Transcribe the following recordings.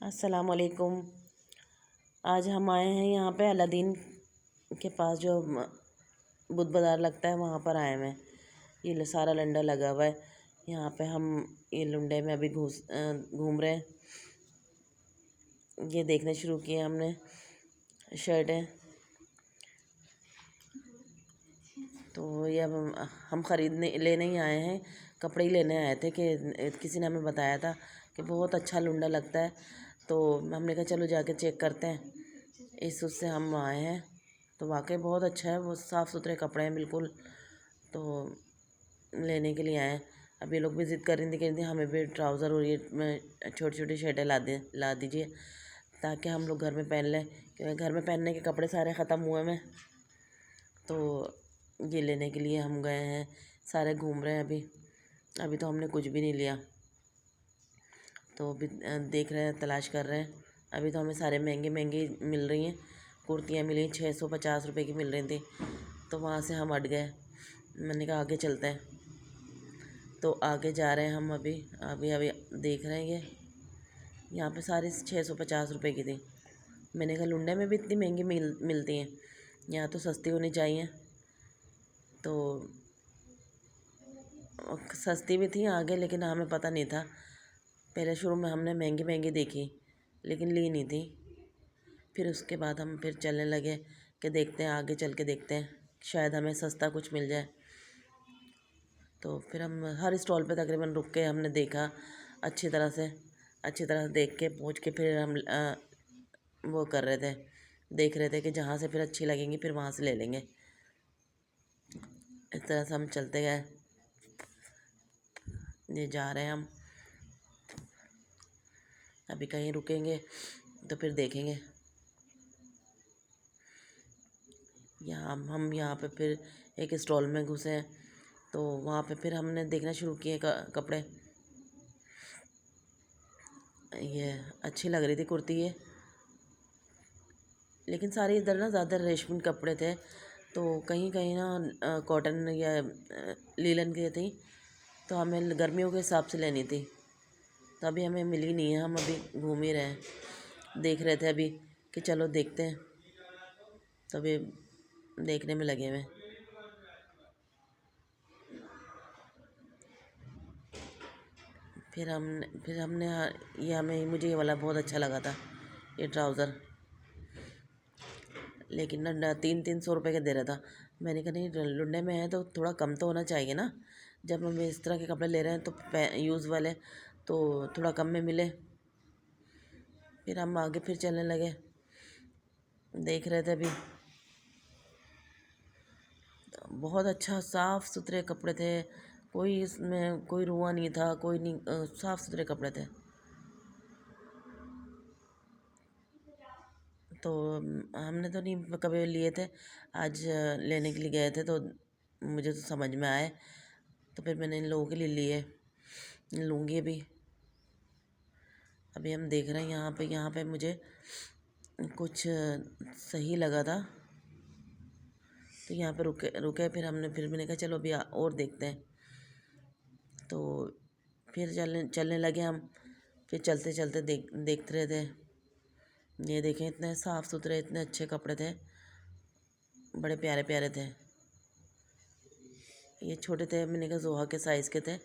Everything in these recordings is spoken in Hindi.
अस्सलाम वालेकुम। आज हम आए हैं यहाँ पे अलादीन के पास जो बुद्ध बाज़ार लगता है वहाँ पर आए हुए हैं। ये सारा लंडा लगा हुआ है यहाँ पे। हम ये लुंडे में अभी घूम रहे हैं। ये देखने शुरू किए हमने शर्टें। तो ये अब हम ख़रीदने लेने ही आए हैं, कपड़े ही लेने आए थे कि किसी ने हमें बताया था कि बहुत अच्छा लुंडा लगता है। तो हमने कहा चलो जाके चेक करते हैं, इस उससे हम आए हैं। तो वाकई बहुत अच्छा है, वो साफ़ सुथरे कपड़े हैं बिल्कुल। तो लेने के लिए आए हैं। अब ये लोग भी ज़िद कर रही थी हमें भी ट्राउज़र और ये छोटी छोटी शर्टें ला दीजिए ताकि हम लोग घर में पहन लें, क्योंकि घर में पहनने के कपड़े सारे ख़त्म हुए हैं। तो ये लेने के लिए हम गए हैं, सारे घूम रहे हैं अभी। अभी तो हमने कुछ भी नहीं लिया, तो अभी देख रहे हैं, तलाश कर रहे हैं। अभी तो हमें सारे महंगे महंगे मिल रही हैं। कुर्तियाँ मिली 650 रुपये की मिल रही थी, तो वहाँ से हम हट गए। मैंने कहा आगे चलते हैं, तो आगे जा रहे हैं हम। अभी अभी अभी देख रहे हैं ये यहाँ पे सारी 650 रुपये की थी। मैंने कहा लुंडे में भी इतनी महंगी मिलती हैं, यहाँ तो सस्ती होनी चाहिए। तो सस्ती भी थी आगे, लेकिन हमें पता नहीं था। पहले शुरू में हमने महंगी महंगी देखी लेकिन ली नहीं थी। फिर उसके बाद हम फिर चलने लगे कि देखते हैं, आगे चल के देखते हैं, शायद हमें सस्ता कुछ मिल जाए। तो फिर हम हर स्टॉल पे तकरीबन रुक के हमने देखा, अच्छी तरह से देख के पूछ के फिर हम वो कर रहे थे, देख रहे थे कि जहाँ से फिर अच्छी लगेंगी फिर वहाँ से ले लेंगे। इस तरह से हम चलते गए। ये जा रहे हैं हम, अभी कहीं रुकेंगे तो फिर देखेंगे। यहाँ हम यहाँ पे फिर एक स्टॉल में घुसे हैं, तो वहाँ पे फिर हमने देखना शुरू किए कपड़े। ये अच्छी लग रही थी कुर्ती ये, लेकिन सारे इधर ना ज़्यादा रेशमी कपड़े थे, तो कहीं कहीं ना कॉटन या लीलन की थी। तो हमें गर्मियों के हिसाब से लेनी थी, तो अभी हमें मिली नहीं है। हम अभी घूम ही रहे हैं, देख रहे थे अभी कि चलो देखते हैं, तो अभी देखने में लगे हुए। फिर हमने ये हमें मुझे ये वाला बहुत अच्छा लगा था, ये ट्राउज़र। लेकिन ना 300-300 रुपये का दे रहा था। मैंने कहा नहीं, लुंडे में है तो थोड़ा कम तो होना चाहिए ना। जब हम इस तरह के कपड़े ले रहे हैं तो यूज़ वाले, तो थोड़ा कम में मिले। फिर हम आगे फिर चलने लगे, देख रहे थे अभी। बहुत अच्छा साफ़ सुथरे कपड़े थे, कोई इसमें कोई रुआ नहीं था, कोई नहीं, साफ़ सुथरे कपड़े थे। तो हमने तो नहीं कभी लिए थे, आज लेने के लिए गए थे तो मुझे तो समझ में आए, तो फिर मैंने इन लोगों के लिए लिए, लूँगी भी। अभी हम देख रहे हैं यहाँ पे मुझे कुछ सही लगा था, तो यहाँ पे रुके रुके फिर मैंने कहा चलो अभी और देखते हैं। तो फिर चलने चलने लगे हम। फिर चलते चलते देखते रहे थे। ये देखें, इतने साफ़ सुथरे, इतने अच्छे कपड़े थे, बड़े प्यारे प्यारे थे। ये छोटे थे, मैंने कहा जोहा के साइज़ के थे,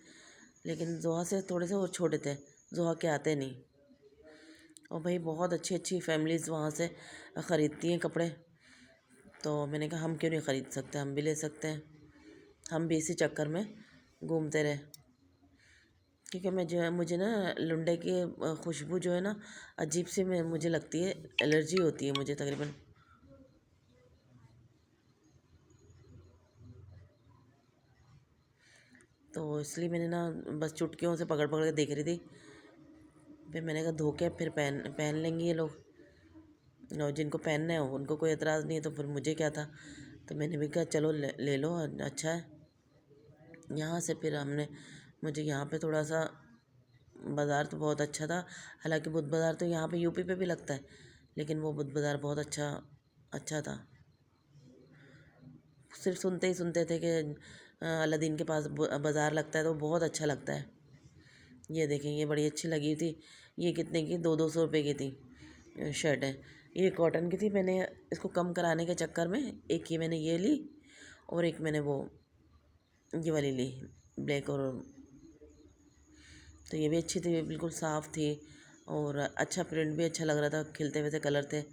लेकिन जोहा से थोड़े से और छोटे थे, जोहा के आते नहीं। और भाई बहुत अच्छी अच्छी फैमिलीज़ वहाँ से ख़रीदती हैं कपड़े, तो मैंने कहा हम क्यों नहीं ख़रीद सकते, हम भी ले सकते हैं। हम भी इसी चक्कर में घूमते रहे, क्योंकि मुझे ना लुंडे की खुशबू जो है ना अजीब सी मुझे लगती है, एलर्जी होती है मुझे तकरीबन। तो इसलिए मैंने ना बस चुटकियों से पकड़ पकड़ के देख रही थी। फिर मैंने कहा धो के फिर पहन पहन लेंगे ये लोग, और जिनको पहनना है उनको कोई एतराज़ नहीं है, तो फिर मुझे क्या था। तो मैंने भी कहा चलो ले लो, अच्छा है। यहाँ से फिर मुझे यहाँ पे थोड़ा सा बाज़ार तो बहुत अच्छा था। हालांकि बुद्ध बाज़ार तो यहाँ पे यूपी पे भी लगता है, लेकिन वो बुद्ध बाज़ार बहुत अच्छा था। सिर्फ सुनते ही सुनते थे कि अलादीन के पास बाज़ार लगता है, तो बहुत अच्छा लगता है। ये देखें, ये बड़ी अच्छी लगी थी। ये कितने की, 200-200 रुपये की थी शर्ट है। ये कॉटन की थी। मैंने इसको कम कराने के चक्कर में एक ये मैंने ये ली और एक मैंने वो ये वाली ली ब्लैक। और तो ये भी अच्छी थी, बिल्कुल साफ़ थी और अच्छा प्रिंट भी अच्छा लग रहा था, खिलते हुए से कलर थे।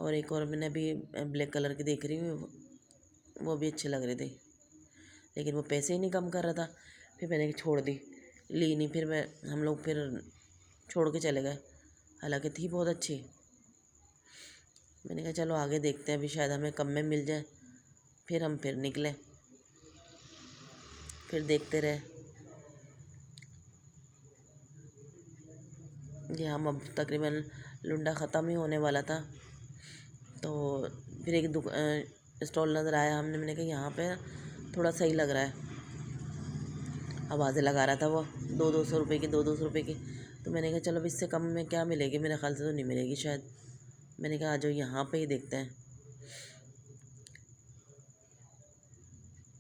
और एक और मैंने अभी ब्लैक कलर की देख रही हूँ, वो भी अच्छी लग रही थी, लेकिन वो पैसे ही नहीं कम कर रहा था। फिर मैंने छोड़ दी, ली नहीं। फिर हम लोग फिर छोड़ के चले गए, हालांकि थी बहुत अच्छी। मैंने कहा चलो आगे देखते हैं, अभी शायद हमें कम में मिल जाए। फिर हम फिर निकले, फिर देखते रहे। ये हम अब तकरीबन लुंडा ख़त्म ही होने वाला था, तो फिर एक स्टॉल नज़र आया। मैंने कहा यहाँ पे थोड़ा सही लग रहा है। आवाज़ें लगा रहा था वो 200-200 रुपये की, 200-200 रुपये की। तो मैंने कहा चलो अब इससे कम में क्या मिलेगी, मेरे ख्याल से तो नहीं मिलेगी शायद। मैंने कहा आ जाओ यहाँ पे ही देखते हैं।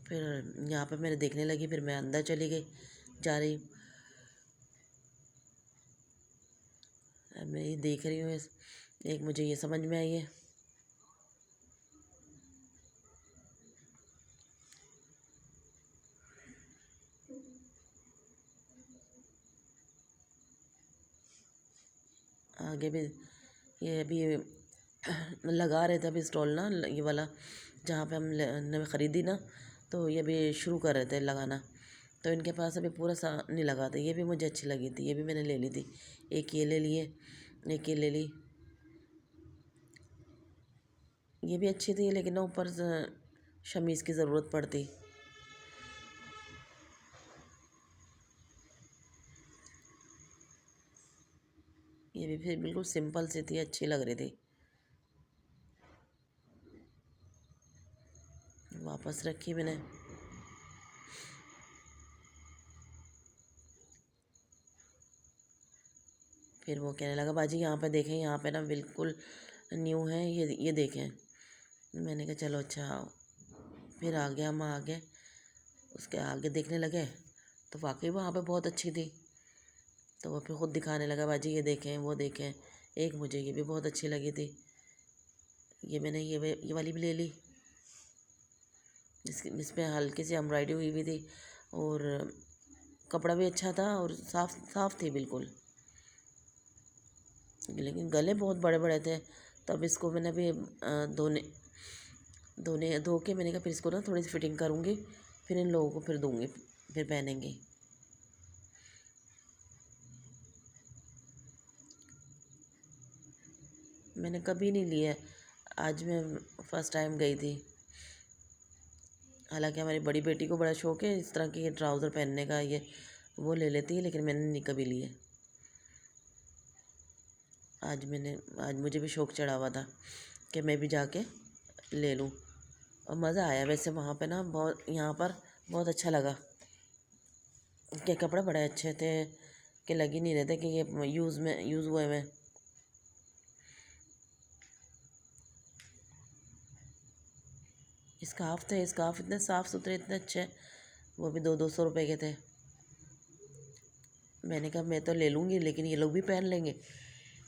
फिर यहाँ पे मैंने देखने लगी, फिर मैं अंदर चली गई, जा रही। मैं ये देख रही हूँ, एक मुझे ये समझ में आई है। आगे भी ये अभी लगा रहे थे अभी स्टॉल ना, ये वाला जहाँ पे हमने ख़रीदी ना, तो ये भी शुरू कर रहे थे लगाना। तो इनके पास अभी पूरा सा नहीं लगा था। ये भी मुझे अच्छी लगी थी, ये भी मैंने ले ली थी। एक ये ले लिए, एक ये ले ली। ये भी अच्छी थी, लेकिन ना ऊपर शमीज़ की ज़रूरत पड़ती। ये भी फिर बिल्कुल सिंपल सी थी, अच्छी लग रही थी। वापस रखी मैंने। फिर वो कहने लगा बाजी यहाँ पे देखें, यहाँ पे ना बिल्कुल न्यू है, ये देखें। मैंने कहा चलो अच्छा आओ। फिर आगे हम आगे उसके आगे देखने लगे, तो वाकई वहाँ पे बहुत अच्छी थी। तो वो फिर खुद दिखाने लगा बाजी ये देखें, वो देखें। एक मुझे ये भी बहुत अच्छी लगी थी, ये मैंने ये वाली भी ले ली, जिसमें हल्की सी एम्ब्रॉयडरी हुई भी थी और कपड़ा भी अच्छा था और साफ साफ थी बिल्कुल। लेकिन गले बहुत बड़े बड़े थे, तब इसको मैंने भी धोने धोने धो के मैंने कहा फिर इसको ना थोड़ी सी फिटिंग करूँगी, फिर इन लोगों को फिर दूँगी, फिर पहनेंगे। मैंने कभी नहीं लिया, आज मैं फ़र्स्ट टाइम गई थी। हालांकि हमारी बड़ी बेटी को बड़ा शौक है इस तरह के ट्राउज़र पहनने का, ये वो ले लेती है, लेकिन मैंने नहीं कभी लिए। आज मुझे भी शौक चढ़ा हुआ था कि मैं भी जाके ले लूँ। और मज़ा आया वैसे वहाँ पे ना, बहुत यहाँ पर बहुत अच्छा लगा कि कपड़े बड़े अच्छे थे, कि लग ही नहीं रहे थे कि ये यूज़ हुए में। स्कार्फ इतने साफ़ सुथरे, इतने अच्छे, वो भी 200-200 रुपये के थे। मैंने कहा मैं तो ले लूँगी, लेकिन ये लोग भी पहन लेंगे,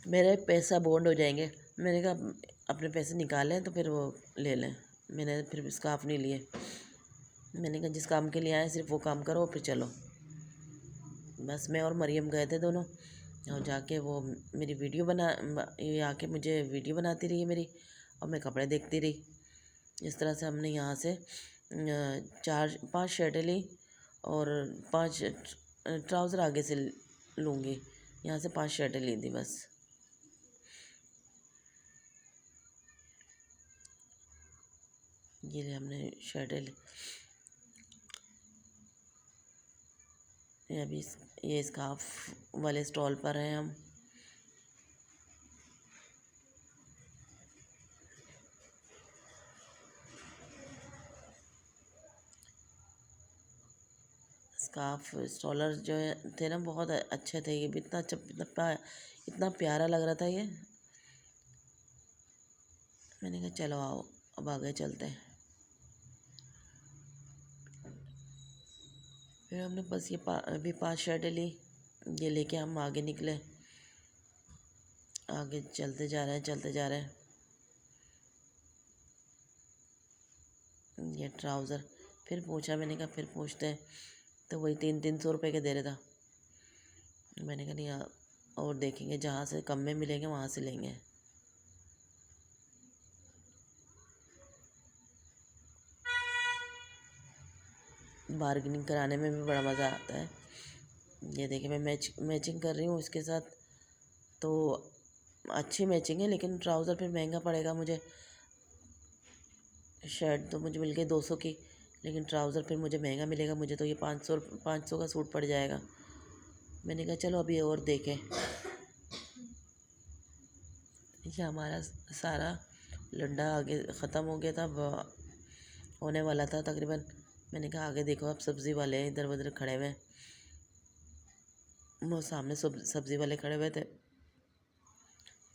मेरे पैसा बॉन्ड हो जाएंगे। मैंने कहा अपने पैसे निकालें तो फिर वो ले लें। मैंने फिर स्कार्फ नहीं लिए। मैंने कहा जिस काम के लिए आए सिर्फ वो काम करो, फिर चलो। बस मैं और मरियम गए थे दोनों, और जाके वो मेरी वीडियो ये आके मुझे वीडियो बनाती रही मेरी, और मैं कपड़े देखती रही। इस तरह से हमने यहाँ से 4-5 शर्टें ली और 5 ट्राउज़र आगे से लूँगी। यहाँ से 5 शर्टें ली थी बस। ये हमने शर्टें अभी ये स्कार्फ वाले स्टॉल पर हैं हम। स्कार्फ स्टॉलर जो थे ना, बहुत अच्छे थे। ये भी इतना अच्छा, इतना प्यारा लग रहा था ये। मैंने कहा चलो आओ अब आगे चलते हैं। फिर हमने बस ये अभी 5 शर्टें ली। ये लेके हम आगे निकले, आगे चलते जा रहे हैं, चलते जा रहे हैं। ये ट्राउज़र फिर पूछा, मैंने कहा फिर पूछते हैं, तो वही 300 रुपये के दे रहा था। मैंने कहा नहीं, और देखेंगे, जहाँ से कम में मिलेंगे वहाँ से लेंगे। बार्गेनिंग कराने में भी बड़ा मज़ा आता है। ये देखिए, मैं मैचिंग कर रही हूँ इसके साथ, तो अच्छी मैचिंग है, लेकिन ट्राउज़र फिर महंगा पड़ेगा मुझे। शर्ट तो मुझे मिल गई 200 की, लेकिन ट्राउज़र फिर मुझे महंगा मिलेगा, मुझे तो ये 500 का सूट पड़ जाएगा। मैंने कहा चलो अभी और देखें। ये हमारा सारा लंडा आगे ख़त्म हो गया था, होने वाला था तकरीबन। मैंने कहा आगे देखो, अब सब्ज़ी वाले इधर उधर खड़े हुए हैं। वो सामने सब्ज़ी वाले खड़े हुए थे।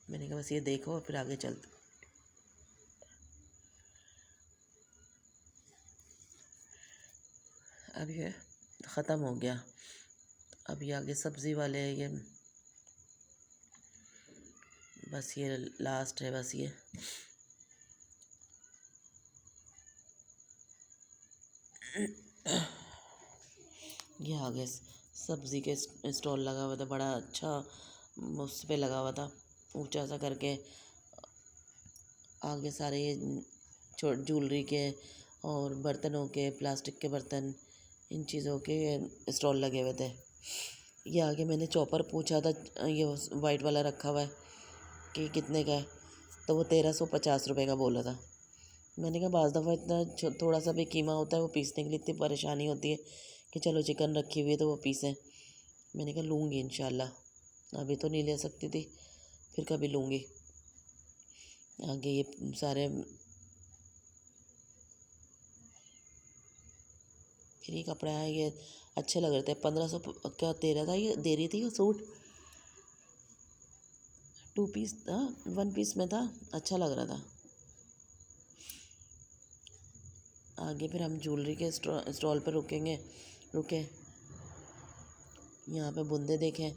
मैंने कहा बस ये देखो फिर आगे चलते। अब ये ख़त्म हो गया, अब ये आगे सब्ज़ी वाले, ये बस ये लास्ट है, बस ये आगे सब्ज़ी के स्टॉल लगा हुआ था, बड़ा अच्छा उस पे लगा हुआ था, ऊंचा सा करके। आगे सारे ये ज्वेलरी के और बर्तनों के, प्लास्टिक के बर्तन, इन चीज़ों के स्टॉल लगे हुए थे। ये आगे मैंने चॉपर पूछा था, ये वाइट वाला रखा हुआ है कि कितने का है, तो वो 1350 रुपये का बोला था। मैंने कहा बाज़ दफ़ा इतना थोड़ा सा भी कीमा होता है, वो पीसने के लिए इतनी परेशानी होती है कि चलो चिकन रखी हुई है तो वो पीसें। मैंने कहा लूँगी इंशाल्लाह, अभी तो नहीं ले सकती थी, फिर कभी लूँगी। आगे ये सारे फिर ये कपड़ा है, ये अच्छे लग रहे थे। 1500 क्या दे रहा था, ये दे रही थी ये सूट। 2 पीस था, 1 पीस में था, अच्छा लग रहा था। आगे फिर हम ज्वेलरी के स्टॉल पर रुके। यहाँ पे बुंदे देखे,